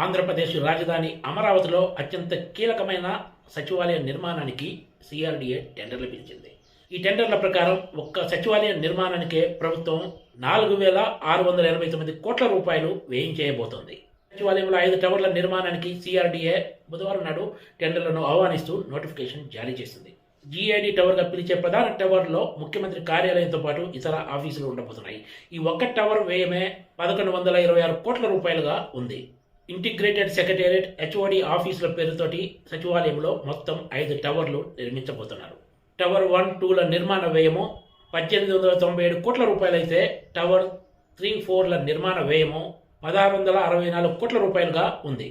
ఆంధ్రప్రదేశ్ రాజధాని అమరావతిలో అత్యంత కీలకమైన సచివాలయ నిర్మాణానికి సిఆర్డీఏ టెండర్లు పిలిచింది. ఈ టెండర్ల ప్రకారం ఒక్క సచివాలయ నిర్మాణానికే ప్రభుత్వం 4,689 కోట్ల రూపాయలు వ్యయం చేయబోతోంది. సచివాలయంలో 5 టవర్ల నిర్మాణానికి సిఆర్డీఏ బుధవారం నాడు టెండర్లను ఆహ్వానిస్తూ నోటిఫికేషన్ జారీ చేసింది. జీఐడీ టవర్గా పిలిచే ప్రధాన టవర్లో ముఖ్యమంత్రి కార్యాలయంతో పాటు ఇతర ఆఫీసులు ఉండబోతున్నాయి. ఈ ఒక్క టవర్ వ్యయమే 1,126 కోట్ల రూపాయలుగా ఉంది. ఇంటిగ్రేటెడ్ సెక్రటేరియట్, హెచ్ఓడి ఆఫీసుల పేరుతోటి సచివాలయంలో మొత్తం 5 టవర్లు నిర్మించబోతున్నారు. టవర్ 1, 2ల నిర్మాణ వ్యయము 1,897 కోట్ల రూపాయలైతే టవర్ 3, 4ల నిర్మాణ వ్యయము 1,664 కోట్ల రూపాయలుగా ఉంది.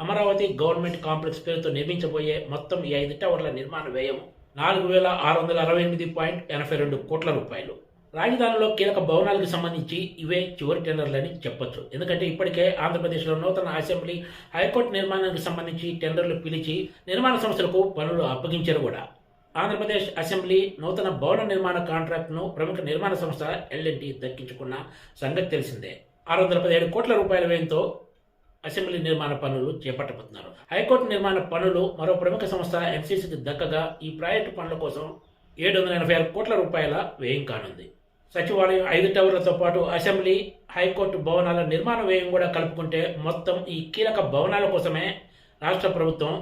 అమరావతి గవర్నమెంట్ కాంప్లెక్స్ పేరుతో నిర్మించబోయే మొత్తం ఈ 5 టవర్ల నిర్మాణ వ్యయం 4,668.82 కోట్ల రూపాయలు. రాజధానిలో కీలక భవనాలకు సంబంధించి ఇవే చివరి టెండర్లని చెప్పొచ్చు. ఎందుకంటే ఇప్పటికే ఆంధ్రప్రదేశ్లో నూతన అసెంబ్లీ, హైకోర్టు నిర్మాణానికి సంబంధించి టెండర్లు పిలిచి నిర్మాణ సంస్థలకు పనులు అప్పగించారు కూడా. ఆంధ్రప్రదేశ్ అసెంబ్లీ నూతన భవన నిర్మాణ కాంట్రాక్ట్ను ప్రముఖ నిర్మాణ సంస్థ L&T దక్కించుకున్న సంగతి తెలిసిందే. 617 కోట్ల రూపాయల వ్యయంతో అసెంబ్లీ నిర్మాణ పనులు చేపట్టబోతున్నారు. హైకోర్టు నిర్మాణ పనులు మరో ప్రముఖ సంస్థ NCCకి దక్కగా ఈ ప్రాజెక్టు పనుల కోసం 786 కోట్ల రూపాయల వ్యయం కానుంది. సచివాలయం 5 టవర్లతో పాటు అసెంబ్లీ, హైకోర్టు భవనాల నిర్మాణ వ్యయం కూడా కలుపుకుంటే మొత్తం ఈ కీలక భవనాల కోసమే రాష్ట్ర ప్రభుత్వం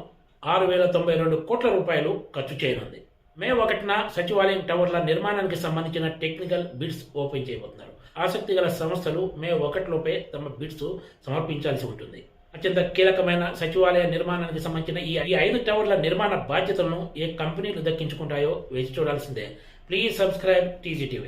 6,092 కోట్ల రూపాయలు ఖర్చు చేయనుంది. మే 1న సచివాలయం టవర్ల నిర్మాణానికి సంబంధించిన టెక్నికల్ బిడ్స్ ఓపెన్ చేయబోతున్నారు. ఆసక్తి గల సంస్థలు మే 1 లోపే తమ బిడ్స్ సమర్పించాల్సి ఉంటుంది. అత్యంత కీలకమైన సచివాలయ నిర్మాణానికి సంబంధించిన ఈ 5 టవర్ల నిర్మాణ బాధ్యతలను ఏ కంపెనీలు దక్కించుకుంటాయో వేచి చూడాల్సిందే. Please subscribe TGTV.